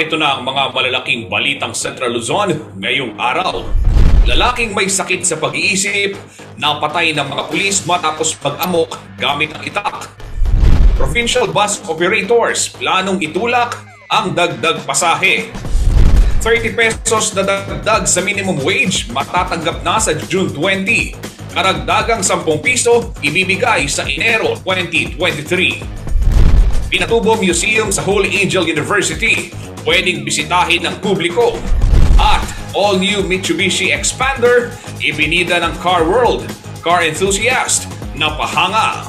Narito na ang mga malalaking balitang Central Luzon ngayong araw. Lalaking may sakit sa pag-iisip, napatay ng mga pulis matapos pag-amok gamit ang itak. Provincial bus operators planong itulak ang dagdag pasahe. 30 pesos na dagdag sa minimum wage matatanggap na sa June 20. Karagdagang 10 piso ibibigay sa Enero 2023. Pinatubo Museum sa Holy Angel University, pwedeng bisitahin ng publiko. At all-new Mitsubishi Expander, ibinida ng Car World, car enthusiast, napahanga.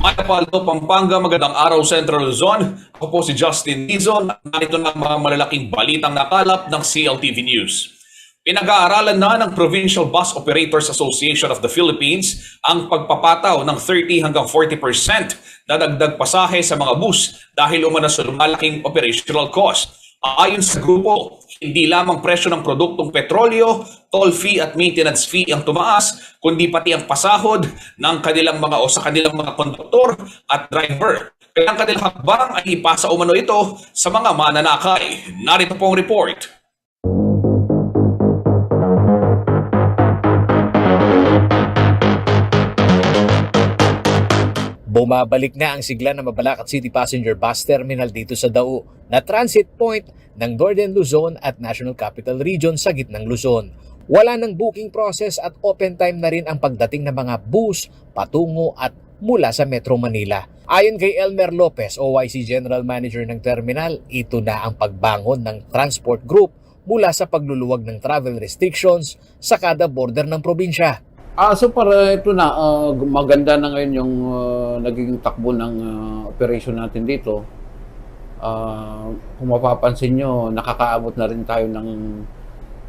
Matapaldo, Pampanga, magandang araw Central Luzon. Ako po si Justin Dizon. Narito na ang mga malalaking balitang nakalap ng CLTV News. Pinag-aaralan na ng Provincial Bus Operators Association of the Philippines ang pagpapataw ng 30 hanggang 40% na dagdag pasahe sa mga bus dahil umano sa lumalaking operational cost. Ayon sa grupo, hindi lamang presyo ng produktong petrolyo, toll fee at maintenance fee ang tumaas, kundi pati ang pasahod ng kanilang sa kanilang mga konduktor at driver. Kaya ang kanilang hakbang ay ipasa umano ito sa mga mananakay. Narito po ang report. Bumabalik na ang sigla ng Mabalacat City Passenger Bus Terminal dito sa Dao na transit point ng Northern Luzon at National Capital Region sa gitnang Luzon. Wala ng booking process at open time na rin ang pagdating ng mga bus patungo at mula sa Metro Manila. Ayon kay Elmer Lopez, OYC General Manager ng terminal, ito na ang pagbangon ng transport group mula sa pagluluwag ng travel restrictions sa kada border ng probinsya. So para ito na, maganda na ngayon yung naging takbo ng operation natin dito. Kung mapapansin nyo, nakakaabot na rin tayo ng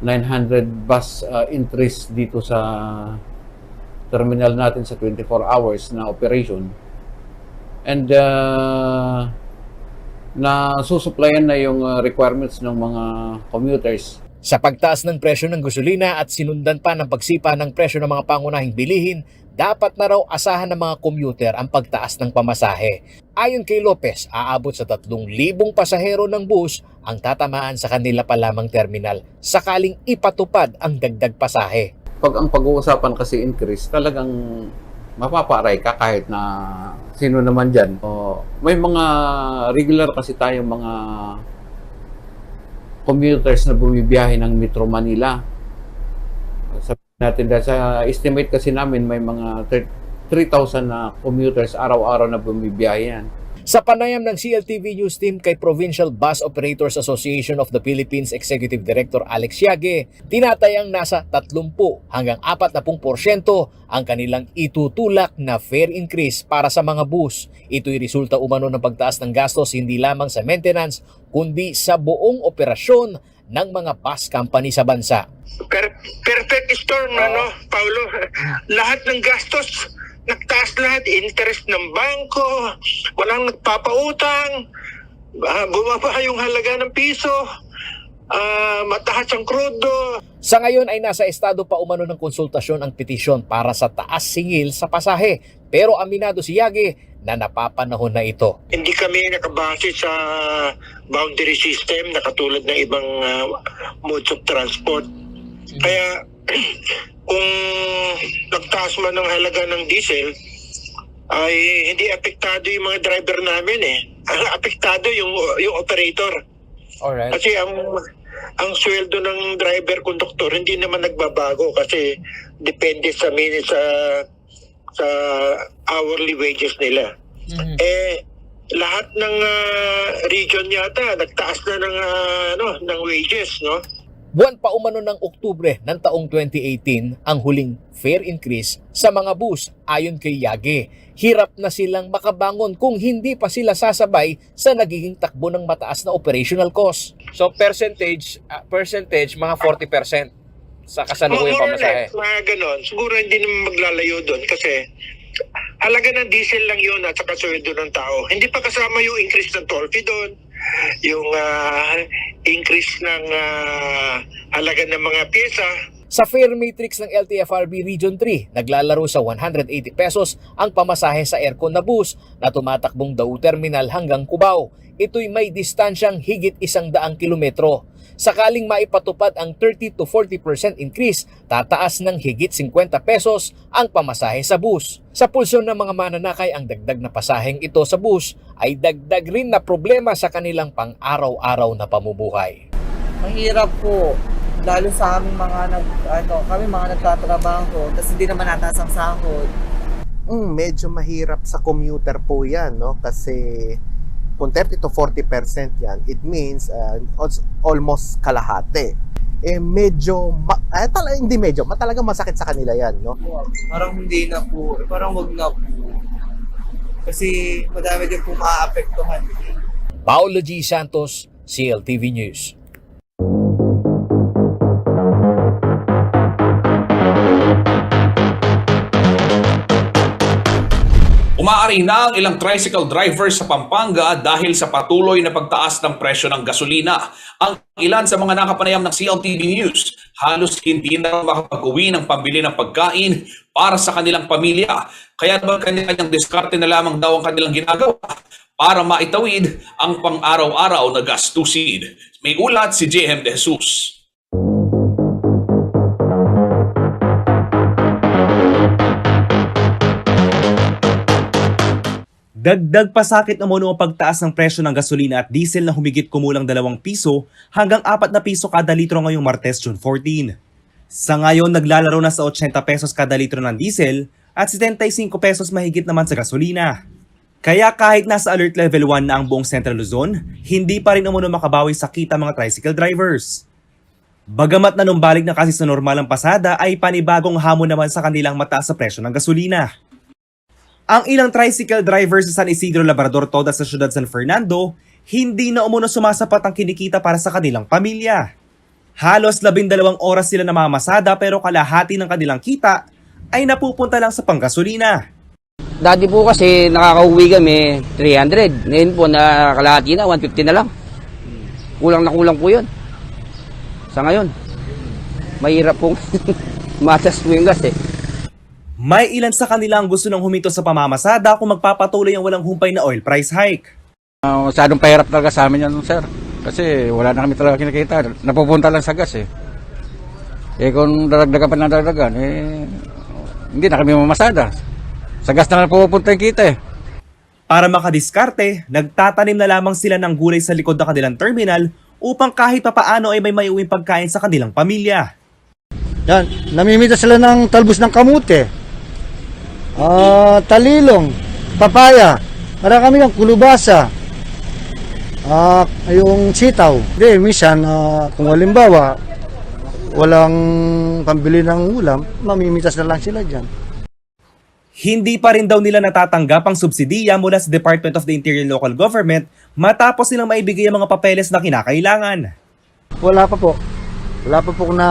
900 bus entries dito sa terminal natin sa 24 hours na operation. And nasusupplyan na yung requirements ng mga commuters. Sa pagtaas ng presyo ng gasolina at sinundan pa ng pagsipa ng presyo ng mga pangunahing bilihin, dapat na raw asahan ng mga commuter ang pagtaas ng pamasahe. Ayon kay Lopez, aabot sa 3,000 pasahero ng bus ang tatamaan sa kanila pa lamang terminal sakaling ipatupad ang dagdag pasahe. Pag ang pag-uusapan kasi increase, talagang mapaparay ka kahit na sino naman dyan. May mga regular kasi tayong mga commuters na bumibiyahe ng Metro Manila. Sabihin natin dahil sa estimate kasi namin may mga 3,000 na commuters araw-araw na bumibiyahe yan. Sa panayam ng CLTV News Team kay Provincial Bus Operators Association of the Philippines Executive Director Alex Yage, tinatayang nasa 30 hanggang 40% ang kanilang itutulak na fare increase para sa mga bus. Ito'y resulta umano ng pagtaas ng gastos hindi lamang sa maintenance kundi sa buong operasyon ng mga bus company sa bansa. Perfect storm, Paulo. Lahat ng gastos nagtaas lahat, interest ng bangko, walang nagpapautang, bumaba yung halaga ng piso, mataas ang krudo. Sa ngayon ay nasa estado pa umano ng konsultasyon ang petisyon para sa taas singil sa pasahe. Pero aminado si Yage na napapanahon na ito. Hindi kami nakabase sa boundary system na katulad ng ibang modes of transport. Kaya kung nagtaas man ng halaga ng diesel, ay hindi apektado yung mga driver namin Ang apektado yung operator. Alright. Kasi ang sweldo ng driver conductor hindi naman nagbabago kasi depende sa sa hourly wages nila. Mm-hmm. Lahat ng region yata nagtaas na ng wages, no? Buwan pa umano ng Oktubre ng taong 2018 ang huling fare increase sa mga bus. Ayon kay Yage, hirap na silang makabangon kung hindi pa sila sasabay sa nagiging takbo ng mataas na operational cost. So percentage mga 40% sa kasalukuyang pamasahe. Mga ganon. Siguro hindi naman maglalayo doon kasi halaga ng diesel lang yun at saka sweldo ng tao. Hindi pa kasama yung increase ng toll fee doon. Yung increase ng halaga ng mga pyesa. Sa fare matrix ng LTFRB Region 3, naglalaro sa 180 pesos ang pamasahe sa aircon na bus na tumatakbong Dao Terminal hanggang Cubao. Ito'y may distansyang higit 100 kilometro. Sakaling maipatupad ang 30 to 40% increase, tataas ng higit 50 pesos ang pamasahe sa bus. Sa pulso ng mga mananakay, ang dagdag na pasaheng ito sa bus ay dagdag rin na problema sa kanilang pang-araw-araw na pamumuhay. Mahirap po, lalo sa aming kami mga nagtatrabaho, tapos hindi naman nataas ang sahod. Medyo mahirap sa commuter po yan, no? Kasi kung 30 to 40% yan, it means almost kalahati. Talagang masakit sa kanila yan, no? Parang hindi na po, parang wag na po. Kasi madami din po maaapektuhan. Paolo G. Santos, CLTV News. Umaari na ang ilang tricycle drivers sa Pampanga dahil sa patuloy na pagtaas ng presyo ng gasolina. Ang ilan sa mga nakapanayam ng CLTV News, halos hindi na makapag-uwi ng pambili ng pagkain para sa kanilang pamilya. Kaya naman kanilang diskarte na lamang daw ang kanilang ginagawa para maitawid ang pang-araw-araw na gastusin. May ulat si JM De Jesus. Dagdag pasakit umano ang pagtaas ng presyo ng gasolina at diesel na humigit kumulang 2 piso hanggang 4 na piso kada litro ngayong Martes, June 14. Sa ngayon, naglalaro na sa 80 pesos kada litro ng diesel at 75 pesos mahigit naman sa gasolina. Kaya kahit nasa alert level 1 na ang buong Central Luzon, hindi pa rin umano makabawi sa kita mga tricycle drivers. Bagamat nanumbalik na kasi sa normal ang pasada ay panibagong hamon naman sa kanilang mataas sa presyo ng gasolina. Ang ilang tricycle drivers sa San Isidro Labrador Toda sa siyudad San Fernando, hindi na umano sumasapat ang kinikita para sa kanilang pamilya. Halos 12 oras sila namamasada pero kalahati ng kanilang kita ay napupunta lang sa panggasolina. Dati po kasi nakakauwi kami 300. Ngayon po na kalahati na, 150 na lang. Kulang na kulang po yun. Sa ngayon, mahirap pong matas po yung gas eh. May ilan sa kanila ang gusto nang huminto sa pamamasada kung magpapatuloy ang walang humpay na oil price hike. Masyadong pahirap talaga sa amin yan, sir. Kasi wala na kami talaga kinikita. Napupunta lang sa gas eh. Kung daragdagan pa ng daragdagan, hindi na kami mamasada. Sa gas na lang pupunta yung kita eh. Para makadiskarte, nagtatanim na lamang sila ng gulay sa likod ng kanilang terminal upang kahit papaano ay may maiuwing pagkain sa kanilang pamilya. Yan, namimita sila ng talbos ng kamute. Talilong, papaya, para kami ng kulubasa, yung sitaw. Hindi, minsan, kung halimbawa, walang pambili ng ulam, mamimitas na lang sila dyan. Hindi pa rin daw nila natatanggap ang subsidiya mula sa Department of the Interior Local Government matapos silang maibigay ang mga papeles na kinakailangan. Wala pa po. Wala pa po na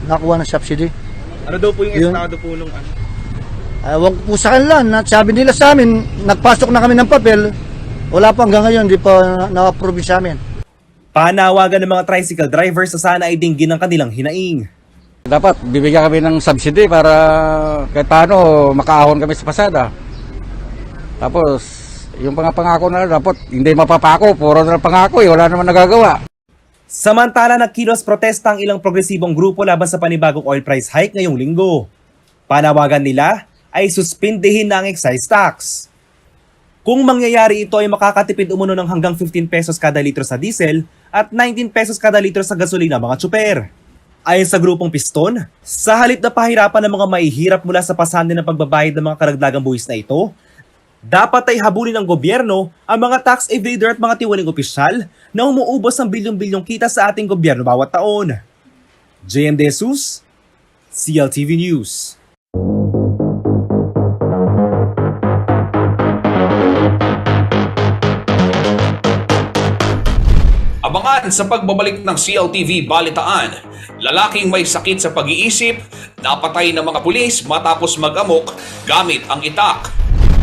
nakuha ng subsidy. Ano daw po yung estado po nung ano? Ewan ko po sa kanila, sabi nila sa amin, nagpasok na kami ng papel, wala pa hanggang ngayon, di pa na-approve sa amin. Panawagan ng mga tricycle drivers sa sana ay dinggin ang kanilang hinaing. Dapat bibigyan kami ng subsidy para kahit paano makaahon kami sa pasada. Tapos, yung pangako na dapat hindi mapapako, puro na pangako wala naman nagagawa. Samantala, nagkilos protesta ang ilang progresibong grupo laban sa panibagong oil price hike ngayong linggo. Panawagan nila ay suspindihin na ang excise tax. Kung mangyayari ito ay makakatipid umano ng hanggang 15 pesos kada litro sa diesel at 19 pesos kada litro sa gasolina mga tsuper. Ayon sa grupong Piston, sa halip na pahirapan ng mga mahihirap mula sa pasanin ng pagbabayad ng mga karagdagang buwis na ito, dapat ay habulin ng gobyerno ang mga tax evader at mga tiwaling opisyal na umuubos ng bilyong-bilyong kita sa ating gobyerno bawat taon. JM De Jesus, CLTV News. Abangan sa pagbabalik ng CLTV Balitaan, lalaking may sakit sa pag-iisip, napatay ng mga pulis matapos mag-amok gamit ang itak.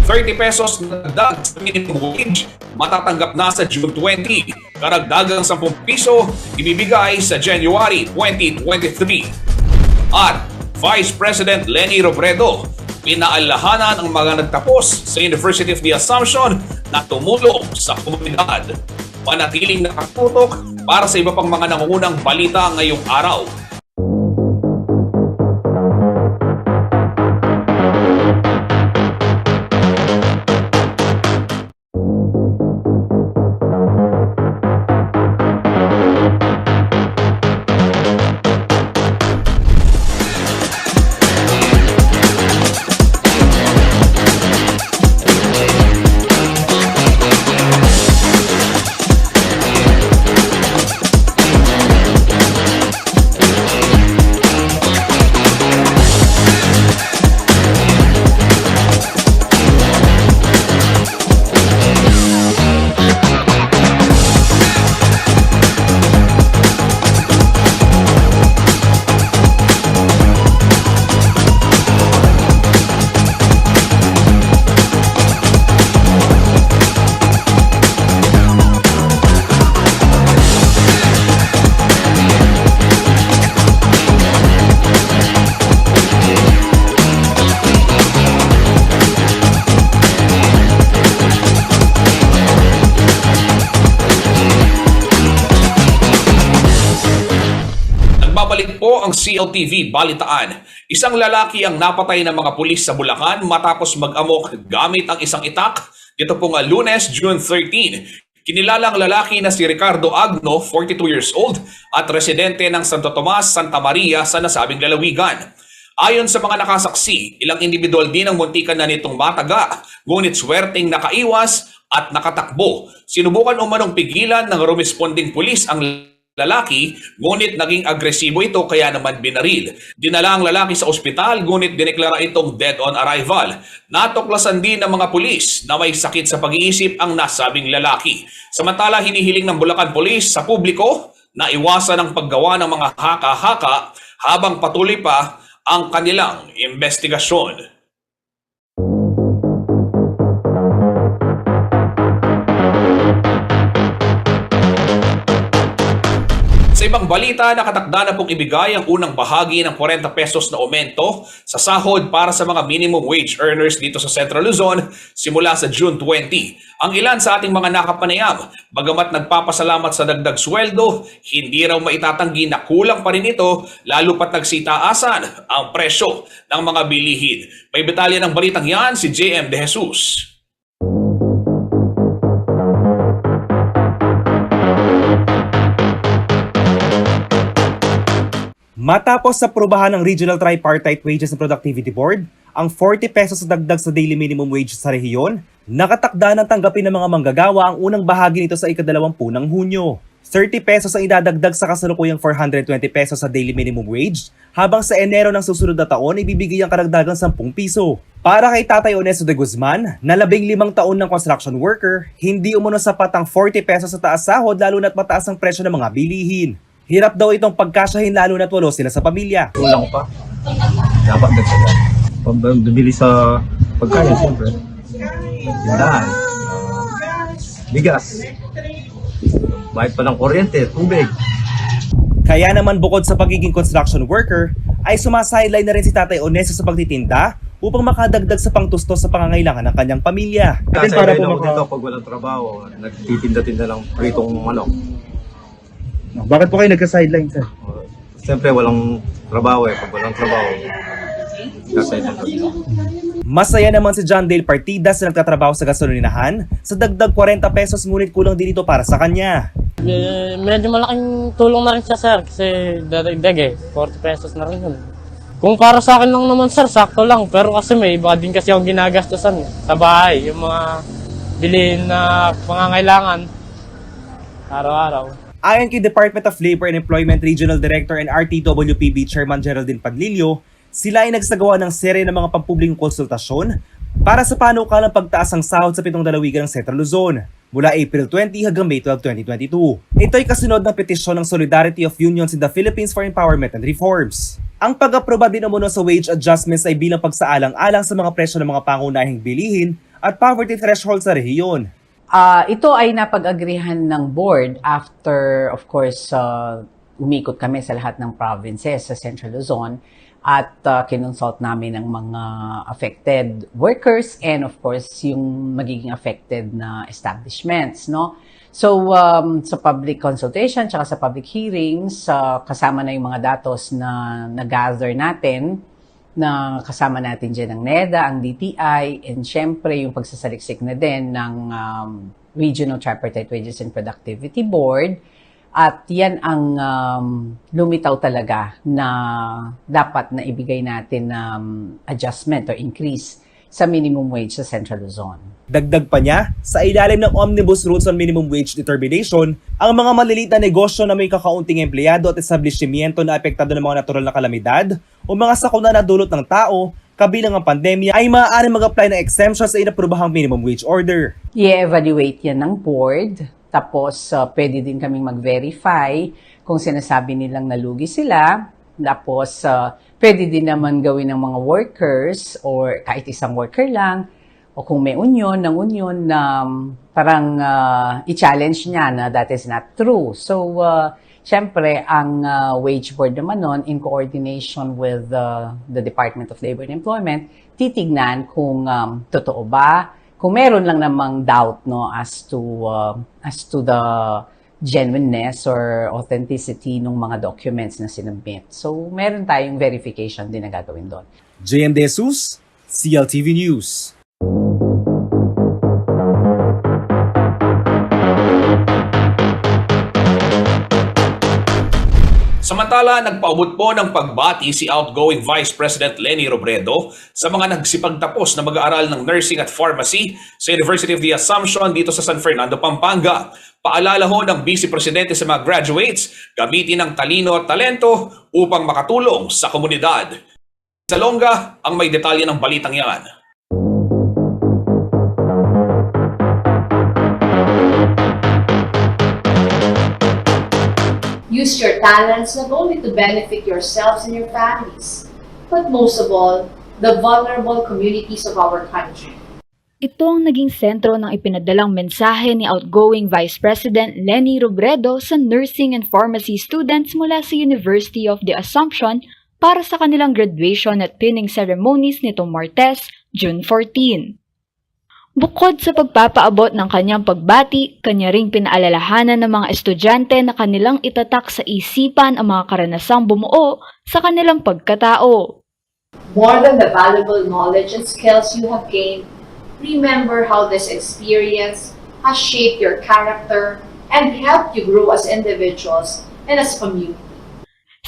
30 pesos na dagdag sa minimum wage, matatanggap na sa June 20. Karagdagang 10 piso, ibibigay sa January 2023. At Vice President Leni Robredo, pinaalahanan ang mga nagtapos sa University of the Assumption na tumulong sa komunidad. Manatiling nakatutok para sa iba pang mga nangungunang balita ngayong araw. Nagbabalik po ang CLTV Balitaan. Isang lalaki ang napatay ng mga pulis sa Bulacan matapos mag-amok gamit ang isang itak. Dito po nga Lunes, June 13. Kinilala ang lalaki na si Ricardo Agno, 42 years old, at residente ng Santo Tomas, Santa Maria sa nasabing lalawigan. Ayon sa mga nakasaksi, ilang individual din ang muntikan na nitong mataga, ngunit swerteng nakaiwas at nakatakbo. Sinubukan umanong pigilan ng rumesponding pulis ang lalaki, ngunit naging agresibo ito kaya naman binaril. Dinala ang lalaki sa ospital, ngunit dineklara itong dead on arrival. Natuklasan din ng mga pulis na may sakit sa pag-iisip ang nasabing lalaki. Samantala, hinihiling ng Bulacan Police sa publiko na iwasan ang paggawa ng mga haka-haka habang patuloy pa ang kanilang investigasyon. Sa ibang balita, nakatakda na pong ibigay ang unang bahagi ng 40 pesos na aumento sa sahod para sa mga minimum wage earners dito sa Central Luzon simula sa June 20. Ang ilan sa ating mga nakapanayam, bagamat nagpapasalamat sa dagdag sweldo, hindi raw maitatanggi na kulang pa rin ito lalo pat nagsitaasan ang presyo ng mga bilihin. May detalye ng balitang yan si JM De Jesus. Matapos sa prubahan ng Regional Tripartite Wages and Productivity Board, ang 40 pesos na dagdag sa daily minimum wage sa rehiyon, nakatakda ng tanggapin ng mga manggagawa ang unang bahagi nito sa ika-20 ng Hunyo. 30 pesos ang idadagdag sa kasalukuyang 420 pesos sa daily minimum wage, habang sa Enero ng susunod na taon ibibigay ang karagdagang 10 piso. Para kay Tatay Onesto de Guzman, na 15 taon ng construction worker, hindi umano sapat ang 40 pesos sa taas sahod lalo na't mataas ang presyo ng mga bilihin. Hirap daw itong pagkasyahin lalo na't walo sila sa pamilya. Kulang pa. Dapat nagsagal. Bumili sa pagkain, siyempre. Tindahan. Bigas. Bayad pa ng kuryente, tubig. Kaya naman bukod sa pagiging construction worker, ay sumasideline na rin si Tatay Onesto sa pagtitinda upang makadagdag sa pangtustos sa pangangailangan ng kanyang pamilya. Kasi para po dito pag walang trabaho, nagtitinda-tinda lang pritong manok. Bakit po kayo nagka-sideline, sir? Siyempre walang trabaho Pag walang trabaho, nagka-sideline. Masaya naman si John Dale Partidas na nagtatrabaho sa gasolinahan sa dagdag 40 pesos ngunit kulang din ito para sa kanya. Medyo malaking tulong na rin siya, sir, kasi dadagdag 40 pesos na rin yun. Kung para sa akin lang naman, sir, sakto lang. Pero kasi may iba din kasi yung ginagastusan sa bahay, yung mga bilhin na pangangailangan araw-araw. Ayon kay Department of Labor and Employment Regional Director and RTWPB Chairman Geraldine Padlilio, sila ay nagsagawa ng serye ng mga pampublikong konsultasyon para sa panukalang pagtaas ng sahod sa 7 lalawigan ng Central Luzon mula April 20 hanggang May 12, 2022. Ito ay kasunod ng petisyon ng Solidarity of Unions in the Philippines for Empowerment and Reforms. Ang pag-aproba din umano sa wage adjustments ay bilang pagsaalang-alang sa mga presyo ng mga pangunahing bilihin at poverty threshold sa rehiyon. Ito ay napag-agrihan ng board after, of course, umikot kami sa lahat ng provinces sa Central Luzon at kinonsult namin ang mga affected workers and of course yung magiging affected na establishments, no? So, sa public consultation tsaka sa public hearings, kasama na yung mga datos na nag-gather natin, na kasama natin dyan ang NEDA, ang DTI, and syempre yung pagsasaliksik na din ng Regional Tripartite Wages and Productivity Board. At yan ang lumitaw talaga na dapat na ibigay natin adjustment or increase sa minimum wage sa Central Luzon. Dagdag pa niya, sa ilalim ng Omnibus Rules on Minimum Wage Determination, ang mga maliliit na negosyo na may kakaunting empleyado at establishmento na apektado ng mga natural na kalamidad o mga sakuna na dulot ng tao, kabilang ang pandemya, ay maaaring mag-apply ng exemption sa inaprobahang minimum wage order. I-evaluate yan ng board, tapos pwede din kaming mag-verify kung sinasabi nilang nalugi sila. Tapos, pwede din naman gawin ng mga workers or kahit isang worker lang o kung may union na parang i-challenge niya na that is not true. So, syempre, ang wage board naman nun, in coordination with the Department of Labor and Employment, titignan kung totoo ba, kung meron lang namang doubt no, as to the genuineness or authenticity ng mga documents na sinubmit. So, meron tayong verification din na gagawin doon. JM De Jesus, CLTV News. Samantala, nagpaubot po ng pagbati si outgoing Vice President Leni Robredo sa mga nagsipagtapos na mag-aaral ng nursing at pharmacy sa University of the Assumption dito sa San Fernando, Pampanga. Paalala ho ng Vice Presidente sa mga graduates, gamitin ang talino at talento upang makatulong sa komunidad. Sa Longga, ang may detalye ng balitang yan. Use your talents not only to benefit yourselves and your families, but most of all, the vulnerable communities of our country. Ito ang naging sentro ng ipinadalang mensahe ni outgoing Vice President Leni Robredo sa nursing and pharmacy students mula sa University of the Assumption para sa kanilang graduation at pinning ceremonies nitong Martes, June 14. Bukod sa pagpapaabot ng kanyang pagbati, kanya ring pinaalalahanan ng mga estudyante na kanilang itatak sa isipan ang mga karanasang bumuo sa kanilang pagkatao. More than the valuable knowledge and skills you have gained, remember how this experience has shaped your character and helped you grow as individuals and as community.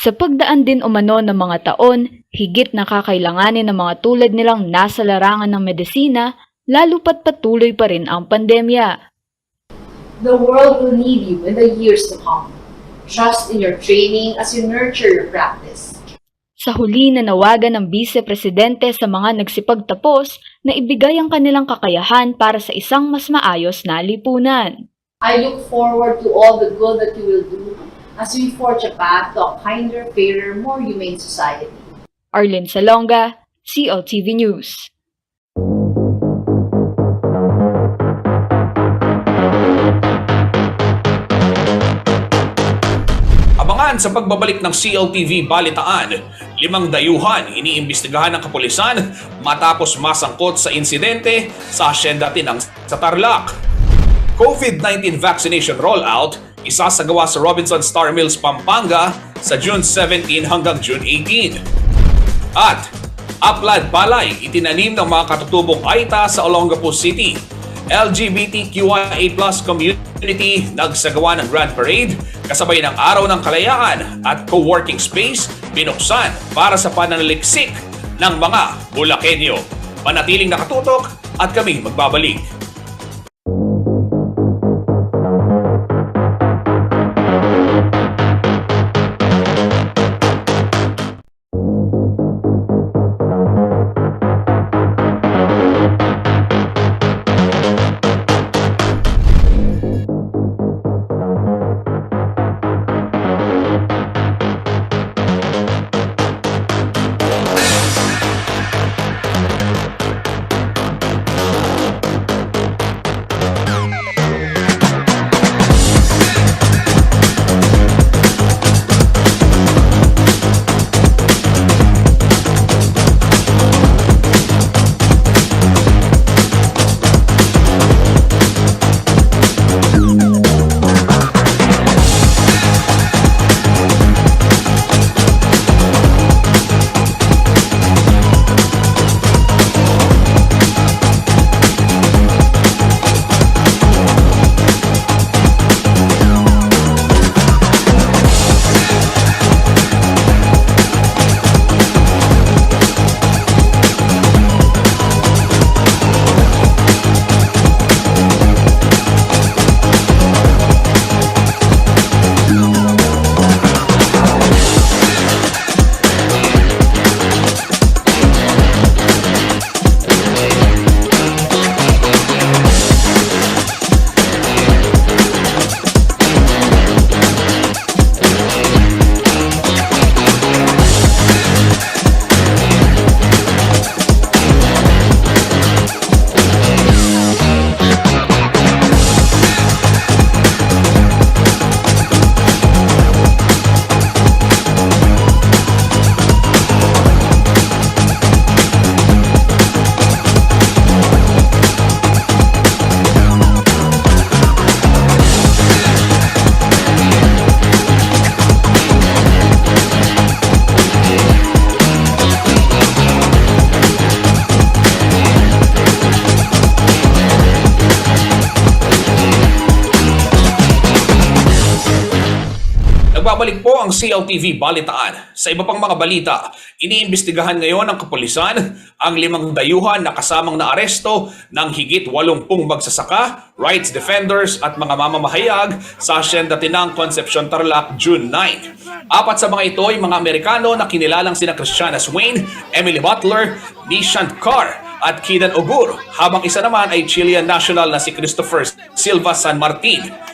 Sa pagdaan din umano ng mga taon, higit na kakailanganin ng mga tulad nilang nasa larangan ng medisina, lalo pat patuloy pa rin ang pandemya. The world will need you in the years to come. Trust in your training as you nurture your practice. Sa huli na nawagan ng Vice Presidente sa mga nagsipagtapos na ibigay ang kanilang kakayahan para sa isang mas maayos na lipunan. I look forward to all the good that you will do as we forge a path to a kinder, fairer, more humane society. Arlene Salonga, CLTV News. Abangan sa pagbabalik ng CLTV Balitaan, 5 dayuhan iniimbestigahan ng kapulisan matapos masangkot sa insidente sa asyenda Tinang sa Tarlac. COVID-19 vaccination rollout isasagawa sa Robinson Star Mills, Pampanga sa June 17 hanggang June 18. At Aplad Palay itinanim ng mga katutubong Aita sa Olongapo City. LGBTQIA+ community nagsagawa ng Grand Parade kasabay ng Araw ng Kalayaan at co-working space binuksan para sa pananaliksik ng mga Bulakenyo. Manatiling nakatutok at kami magbabalik. Nagbabalik po ang CLTV Balitaan. Sa iba pang mga balita, iniimbestigahan ngayon ng kapulisan ang 5 dayuhan na kasamang naaresto ng higit 80 magsasaka, rights defenders at mga mamamahayag sa Hacienda Tinang, Concepcion, Tarlac, June 9. 4 sa mga ito ay mga Amerikano na kinilalang sina Christiana Swain, Emily Butler, Nishant Carr at Kidan Ogur, habang isa naman ay Chilean national na si Christopher Silva San Martin.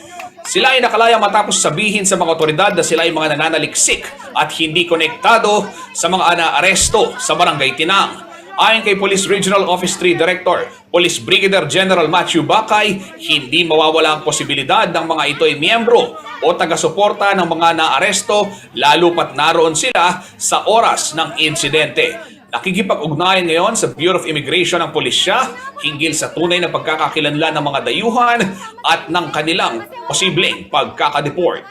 Sila ay nakalaya matapos sabihin sa mga otoridad na sila ay mga nananaliksik at hindi konektado sa mga naaresto sa Barangay Tinang. Ayon kay Police Regional Office 3 Director, Police Brigadier General Matthew Bakay, hindi mawawala ang posibilidad ng mga ito ay miyembro o taga-suporta ng mga naaresto lalo pat naroon sila sa oras ng insidente. Nakikipag-ugnayan ngayon sa Bureau of Immigration ng pulisya hinggil sa tunay na pagkakakilanlan ng mga dayuhan at ng kanilang posibleng pagkakadeport.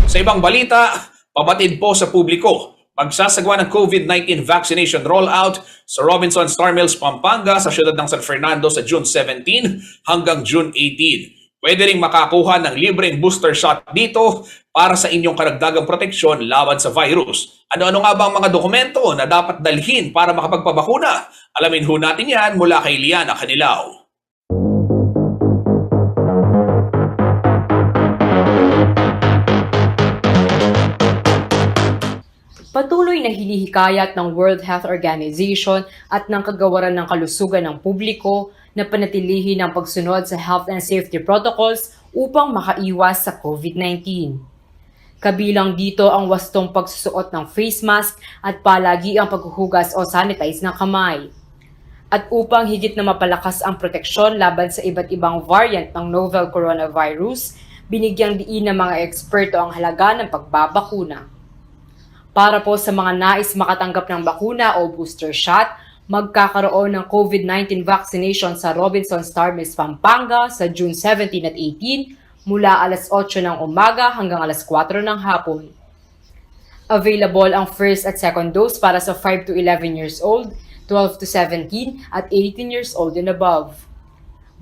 Sa ibang balita, pabatid po sa publiko, pagsasagawa ng COVID-19 vaccination rollout sa Robinson Star Mills, Pampanga sa siyudad ng San Fernando sa June 17 hanggang June 18. Pwede ring makakuha ng libreng booster shot dito para sa inyong karagdagang proteksyon laban sa virus. Ano-ano nga ba ang mga dokumento na dapat dalhin para makapagpabakuna? Alamin ho natin yan mula kay Liana Canilao. Patuloy na hinihikayat ng World Health Organization at ng Kagawaran ng Kalusugan ng Publiko na panatilihin ang pagsunod sa health and safety protocols upang makaiwas sa COVID-19. Kabilang dito ang wastong pagsusuot ng face mask at palagi ang paghuhugas o sanitize ng kamay. At upang higit na mapalakas ang proteksyon laban sa iba't ibang variant ng novel coronavirus, binigyang diin ng mga eksperto ang halaga ng pagbabakuna. Para po sa mga nais makatanggap ng bakuna o booster shot, magkakaroon ng COVID-19 vaccination sa Robinson Star Mills, Pampanga sa June 17 at 18 mula alas 8 ng umaga hanggang alas 4 ng hapon. Available ang first at second dose para sa 5 to 11 years old, 12 to 17 at 18 years old and above.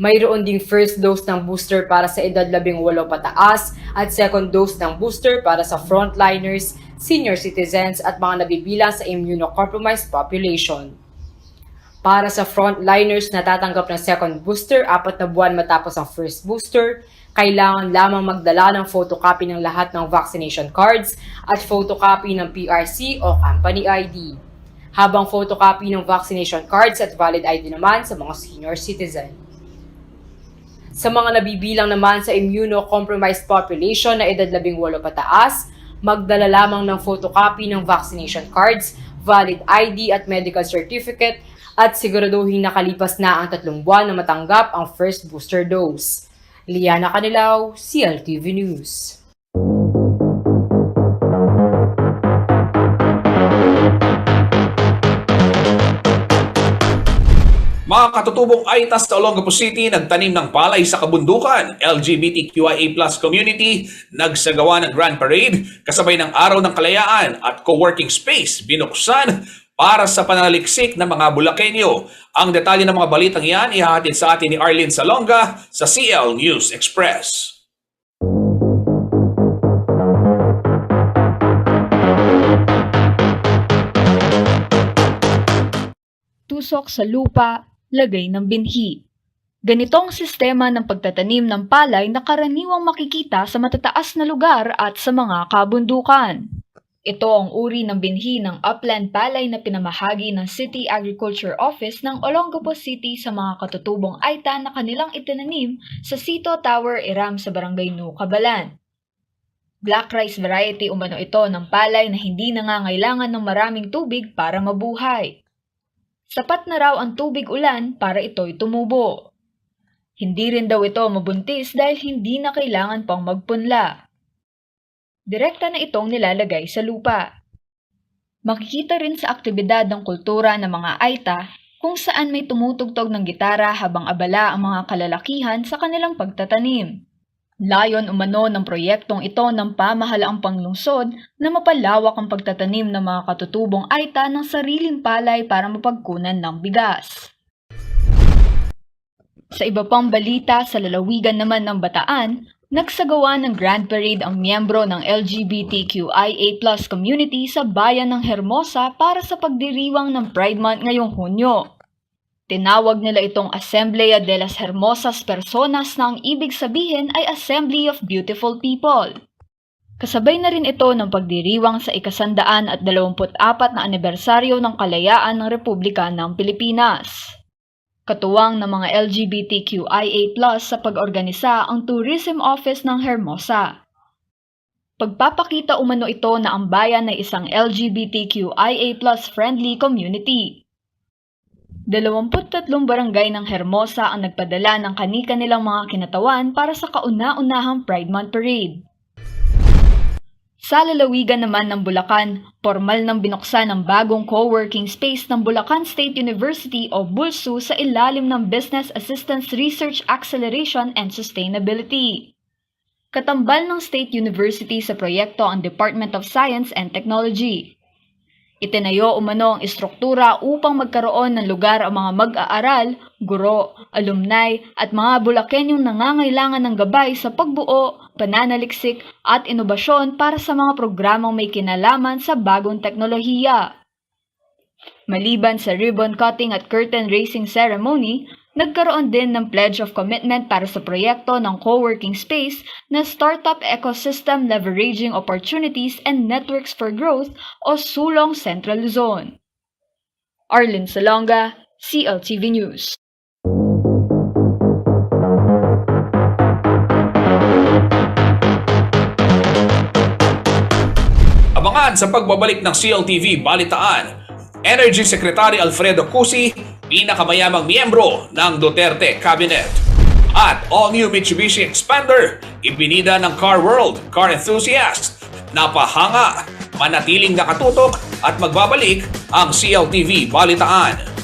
Mayroon ding first dose ng booster para sa edad 18 pataas at second dose ng booster para sa frontliners, senior citizens at mga nabibilang sa immunocompromised population. Para sa frontliners na tatanggap ng second booster 4 na buwan matapos ang first booster, kailangan lamang magdala ng photocopy ng lahat ng vaccination cards at photocopy ng PRC o company ID. Habang photocopy ng vaccination cards at valid ID naman sa mga senior citizen. Sa mga nabibilang naman sa immunocompromised population na edad 18 pataas, magdala lamang ng photocopy ng vaccination cards, valid ID at medical certificate at siguraduhin nakalipas na ang 3 buwan na matanggap ang first booster dose. Liana Canilao, CLTV News. Mga katutubong AITA sa Olongapo City nagtanim ng palay sa kabundukan. LGBTQIA+ community nagsagawa ng Grand Parade kasabay ng Araw ng Kalayaan at co-working space binuksan para sa pananaliksik ng mga Bulakenyo. Ang detalye ng mga balitang yan ihahatid sa atin ni Arlene Salonga sa CL News Express. Tusok sa lupa, lagay ng binhi. Ganito ang sistema ng pagtatanim ng palay na karaniwang makikita sa matataas na lugar at sa mga kabundukan. Ito ang uri ng binhi ng upland palay na pinamahagi ng City Agriculture Office ng Olongapo City sa mga katutubong AITA na kanilang itinanim sa Sito Tower Iram sa Barangay Nucabalan. Black rice variety umano ito ng palay na hindi nangangailangan ng maraming tubig para mabuhay. Sapat na raw ang tubig ulan para ito'y tumubo. Hindi rin daw ito mabuntis dahil hindi na kailangan pang magpunla. Direkta na itong nilalagay sa lupa. Makikita rin sa aktibidad ng kultura ng mga AITA kung saan may tumutugtog ng gitara habang abala ang mga kalalakihan sa kanilang pagtatanim. Layon umano ng proyektong ito ng pamahalaang panglungsod na mapalawak ang pagtatanim ng mga katutubong AITA ng sariling palay para mapagkunan ng bigas. Sa iba pang balita, sa lalawigan naman ng Bataan, nagsagawa ng Grand Parade ang miyembro ng LGBTQIA+ community sa bayan ng Hermosa para sa pagdiriwang ng Pride Month ngayong Hunyo. Tinawag nila itong Asamblea de las Hermosas Personas na ang ibig sabihin ay Assembly of Beautiful People. Kasabay na rin ito ng pagdiriwang sa 124 na anibersaryo ng kalayaan ng Republika ng Pilipinas. Katuwang ng mga LGBTQIA+ sa pag-organisa ang Tourism Office ng Hermosa. Pagpapakita umano ito na ang bayan ay isang LGBTQIA+ friendly community. 23 barangay ng Hermosa ang nagpadala ng kani-kanilang mga kinatawan para sa kauna-unahang Pride Month Parade. Sa lalawigan naman ng Bulacan, formal nang binuksan ang bagong co-working space ng Bulacan State University o BULSU sa ilalim ng Business Assistance Research Acceleration and Sustainability. Katambal ng State University sa proyekto ang Department of Science and Technology. Itinayo umano ang istruktura upang magkaroon ng lugar ang mga mag-aaral, guro, alumni at mga Bulakenyong nangangailangan ng gabay sa pagbuo, pananaliksik at inobasyon para sa mga programang may kinalaman sa bagong teknolohiya. Maliban sa ribbon cutting at curtain raising ceremony, nagkaroon din ng pledge of commitment para sa proyekto ng co-working space na Startup Ecosystem Leveraging Opportunities and Networks for Growth o Sulong Central Luzon. Arlene Salonga, CLTV News. Abangan sa pagbabalik ng CLTV Balitaan, Energy Secretary Alfredo Cusi, pinakamayamang miyembro ng Duterte Cabinet. At all-new Mitsubishi Expander, ibinida ng Car World car enthusiast. Napahanga, manatiling nakatutok at magbabalik ang CLTV Balitaan.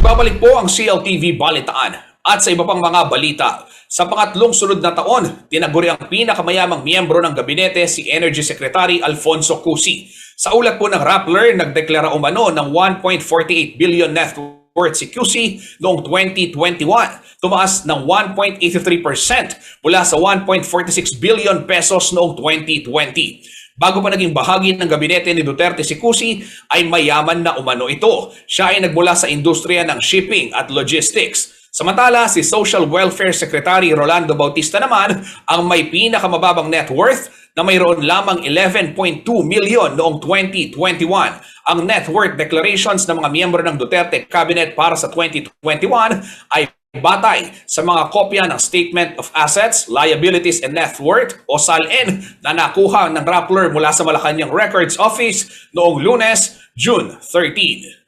Nagbabalik po ang CLTV Balitaan at sa iba pang mga balita. Sa pangatlong sunod na taon, tinaguri ang pinakamayamang miyembro ng gabinete si Energy Secretary Alfonso Cusi. Sa ulat po ng Rappler, nagdeklara umano ng 1.48 billion net worth si Cusi noong 2021. Tumaas ng 1.83% mula sa 1.46 billion pesos noong 2020. Bago pa naging bahagi ng gabinete ni Duterte si Cusi, ay mayaman na umano ito. Siya ay nagmula sa industriya ng shipping at logistics. Samantala, si Social Welfare Secretary Rolando Bautista naman ang may pinakamababang net worth na mayroon lamang 11.2 million noong 2021. Ang net worth declarations ng mga miyembro ng Duterte Cabinet para sa 2021 ay batay sa mga kopya ng Statement of Assets, Liabilities and Net Worth o SALN na nakuha ng Rappler mula sa Malacanang Records Office noong Lunes, June 13.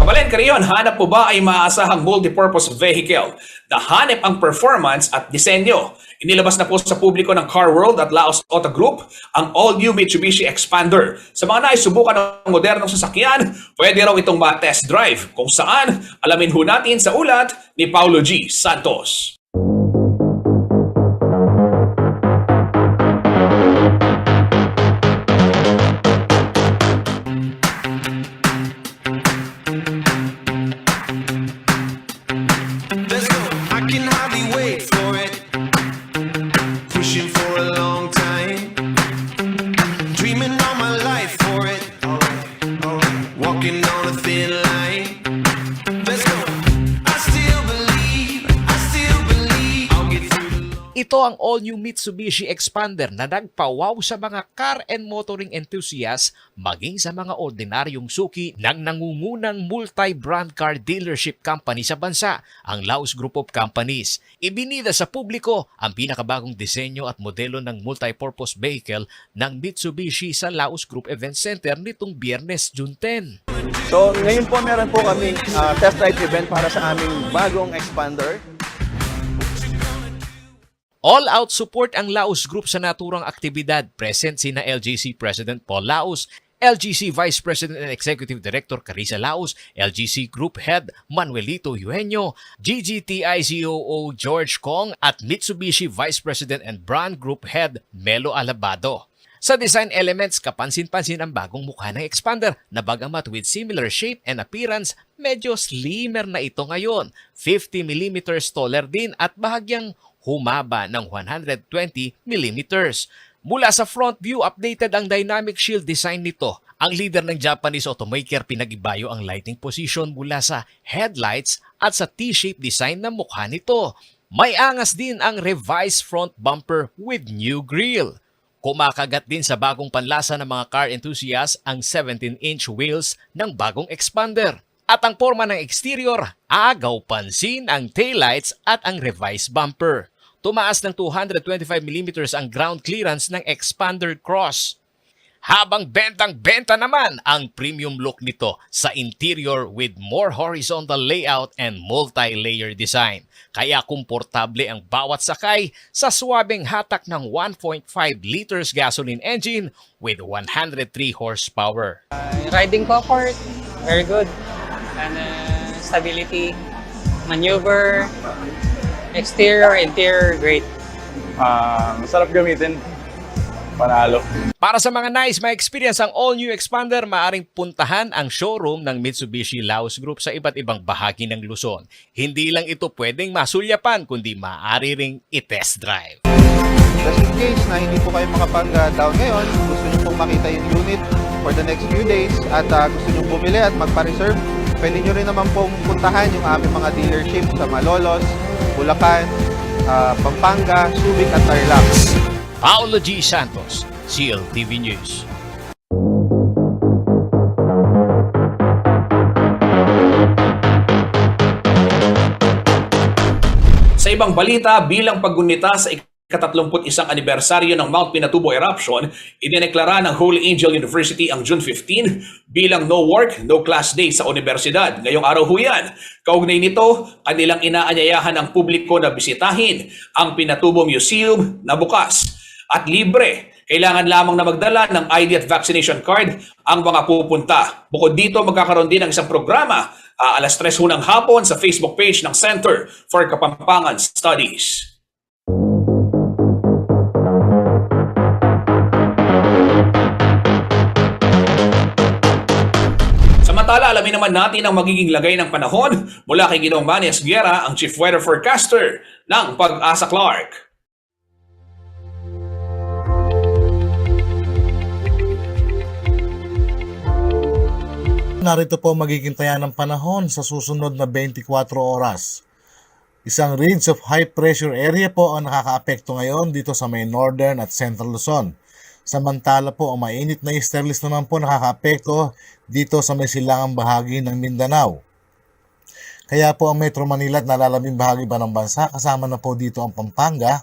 Kabalen, Kariyon, Ngayon, hanap po ba ay maaasahang multipurpose vehicle na hanep ang performance at disenyo? Inilabas na po sa publiko ng Car World at Laos Auto Group ang all-new Mitsubishi Expander. Sa mga naisubukan ng modernong sasakyan, pwede raw itong ma-test drive. Kung saan, alamin ho natin sa ulat ni Paulo G. Santos. Ito ang all-new Mitsubishi Expander na nagpawaw sa mga car and motoring enthusiasts maging sa mga ordinaryong suki ng nangungunang multi-brand car dealership company sa bansa, ang Laos Group of Companies. Ibinida sa publiko ang pinakabagong disenyo at modelo ng multi-purpose vehicle ng Mitsubishi sa Laos Group Event Center nitong Biyernes, June 10. So ngayon po meron po kami test drive event para sa aming bagong Expander. All-out support ang Laos Group sa naturang aktibidad. Present sina LGC President Paul Laos, LGC Vice President and Executive Director Carissa Laos, LGC Group Head Manuelito Eugenio, GGTI COO George Kong at Mitsubishi Vice President and Brand Group Head Melo Alabado. Sa design elements, kapansin-pansin ang bagong mukha ng Expander na bagamat with similar shape and appearance, medyo slimmer na ito ngayon. 50mm taller din at bahagyang humaba ng 120mm. Mula sa front view, updated ang dynamic shield design nito. Ang leader ng Japanese automaker pinag-ibayo ang lighting position mula sa headlights at sa T-shape design ng mukha nito. May angas din ang revised front bumper with new grille. Kumakagat din sa bagong panlasa ng mga car enthusiasts ang 17-inch wheels ng bagong Expander. At ang forma ng exterior, agaw pansin ang taillights at ang revised bumper. Tumaas ng 225mm ang ground clearance ng Expander Cross. Habang bentang-benta naman ang premium look nito sa interior with more horizontal layout and multi-layer design. Kaya komportable ang bawat sakay sa swabing hatak ng 1.5 liters gasoline engine with 103 horsepower. Riding comfort, very good. And stability, maneuver, exterior, interior, great. Masarap gamitin. Panalo. Para sa mga nais ma-experience ang all-new Expander, maaring puntahan ang showroom ng Mitsubishi Laos Group sa iba't ibang bahagi ng Luzon. Hindi lang ito pwedeng masulyapan, kundi maaari ring i-test drive. Just in case na hindi po kayo makapag-down ngayon, gusto nyo pong makita yung unit for the next few days at gusto nyo bumili at magpa-reserve, pwede nyo rin naman pong puntahan yung aming mga dealership sa Malolos, Bulacan, Pampanga, Subic at Tarlac. Paulo G. Santos, CLTV News. Sa ibang balita, bilang paggunita sa ika-31 anibersaryo ng Mount Pinatubo eruption, idineklara ng Holy Angel University ang June 15 bilang no work, no class day sa universidad. Ngayong araw ho yan. Kaugnay nito, kanilang inaanyayahan ang publiko na bisitahin ang Pinatubo Museum na bukas at libre. Kailangan lamang na magdala ng ID at vaccination card ang mga pupunta. Bukod dito, magkakaroon din ng isang programa alas 3 ho ng hapon sa Facebook page ng Center for Kapampangan Studies. Samantala, alamin naman natin ang magiging lagay ng panahon mula kay Ginoong Manny Esguera, ang Chief Weather Forecaster ng Pag-asa Clark. Narito po magiging taya ng panahon sa susunod na 24 oras. Isang ridge of high pressure area po ang nakakaapekto ngayon dito sa may northern at central Luzon. Samantala po ang mainit na easterlies naman po nakakaapekto dito sa may silangang bahagi ng Mindanao. Kaya po ang Metro Manila at nalalabing bahagi pa ng bansa, kasama na po dito ang Pampanga,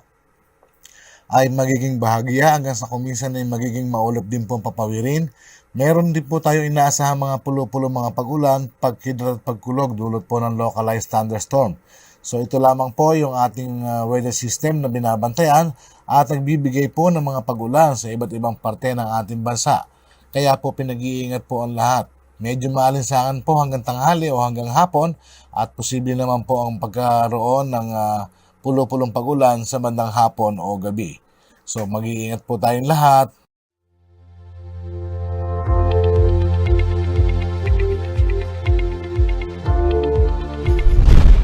ay magiging bahagya hanggang sa kuminsan ay magiging maulap din po ang papawirin. Meron din po tayo inaasahang mga pulo-pulo mga pag-ulan, pagkidlat at pagkulog dulot po ng localized thunderstorm. So ito lamang po yung ating weather system na binabantayan at nagbibigay po ng mga pag-ulan sa iba't ibang parte ng ating bansa. Kaya po pinag-iingat po ang lahat. Medyo maalinsangan po hanggang tanghali o hanggang hapon at posible naman po ang pagkaroon ng pulo-pulong pag-ulan sa bandang hapon o gabi. So mag-iingat po tayong lahat.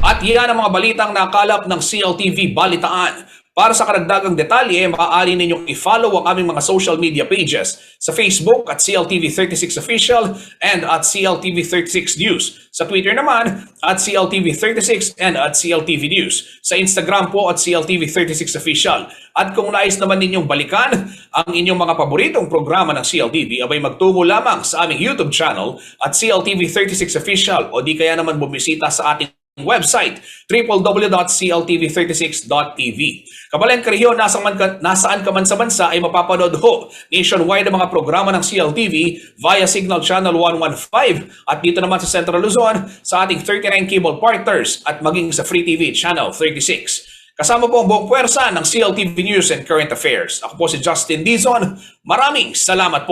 At yan ang mga balitang nakalap ng CLTV Balitaan. Para sa karagdagang detalye, maaari ninyong i-follow ang aming mga social media pages sa Facebook at CLTV36 Official and at CLTV36 News. Sa Twitter naman at CLTV36 and at CLTV News. Sa Instagram po at CLTV36 Official. At kung nais naman ninyong balikan ang inyong mga paboritong programa ng CLTV, abay magtungo lamang sa aming YouTube channel at CLTV36 Official o di kaya naman bumisita sa ating website www.cltv36.tv. Kabalang Kariho, nasaan ka man sa bansa ay mapapanood ho nationwide ang mga programa ng CLTV via Signal Channel 115 at dito naman sa Central Luzon sa ating 39 cable partners at maging sa Free TV Channel 36. Kasama po ang buong puwersa ng CLTV News and Current Affairs. Ako po si Justin Dizon. Maraming salamat po.